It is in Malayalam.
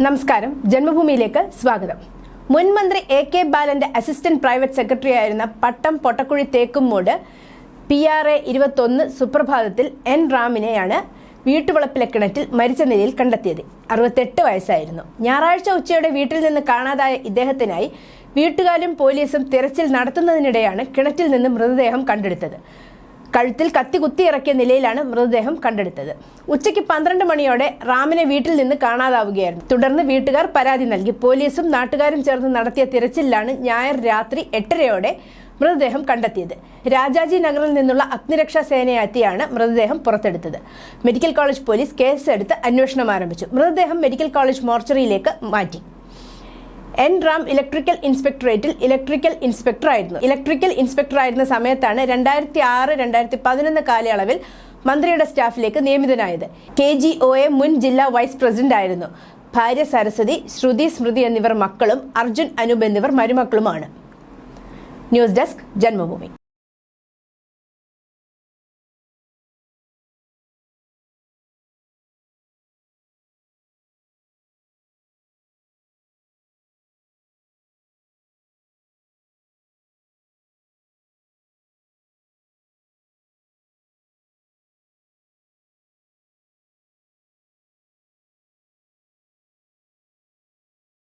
നമസ്കാരം, ജന്മഭൂമിയിലേക്ക് സ്വാഗതം. മുൻ മന്ത്രി എ.കെ. ബാലന്റെ അസിസ്റ്റന്റ് പ്രൈവറ്റ് സെക്രട്ടറിയായിരുന്ന പട്ടം പൊട്ടക്കുഴി തേക്കുംമൂട് PRA 21 സുപ്രഭാതത്തിൽ N. റാമിനെയാണ് വീട്ടുവളപ്പിലെ കിണറ്റിൽ മരിച്ച നിലയിൽ കണ്ടെത്തിയത്. 68 വയസ്സായിരുന്നു. ഞായറാഴ്ച ഉച്ചയോടെ വീട്ടിൽ നിന്ന് കാണാതായ ഇദ്ദേഹത്തിനായി വീട്ടുകാരും പോലീസും തിരച്ചിൽ നടത്തുന്നതിനിടെയാണ് കിണറ്റിൽ നിന്ന് മൃതദേഹം കണ്ടെടുത്തത്. കഴുത്തിൽ കത്തി കുത്തിയിറക്കിയ നിലയിലാണ് മൃതദേഹം കണ്ടെടുത്തത്. ഉച്ചയ്ക്ക് 12 മണിയോടെ റാമിനെ വീട്ടിൽ നിന്ന് കാണാതാവുകയായിരുന്നു. തുടർന്ന് വീട്ടുകാർ പരാതി നൽകി. പോലീസും നാട്ടുകാരും ചേർന്ന് നടത്തിയ തിരച്ചിലാണ് ഞായർ രാത്രി 8:30 മൃതദേഹം കണ്ടെത്തിയത്. രാജാജി നഗറിൽ നിന്നുള്ള അഗ്നിരക്ഷാ സേനയെത്തിയാണ് മൃതദേഹം പുറത്തെടുത്തത്. മെഡിക്കൽ കോളേജ് പോലീസ് കേസെടുത്ത് അന്വേഷണം ആരംഭിച്ചു. മൃതദേഹം മെഡിക്കൽ കോളേജ് മോർച്ചറിയിലേക്ക് മാറ്റി. N. റാം ഇലക്ട്രിക്കൽ ഇൻസ്പെക്ടറേറ്റിൽ ഇലക്ട്രിക്കൽ ഇൻസ്പെക്ടറായിരുന്ന സമയത്താണ് 2006-2011 കാലയളവിൽ മന്ത്രിയുടെ സ്റ്റാഫിലേക്ക് നിയമിതനായത്. KGOA മുൻ ജില്ലാ വൈസ് പ്രസിഡന്റ് ആയിരുന്നു. ഭാര്യ സരസ്വതി, ശ്രുതി, സ്മൃതി എന്നിവർ മക്കളും അർജുൻ, അനൂപ് എന്നിവർ മരുമക്കളുമാണ്. News desk, Janmabhumi.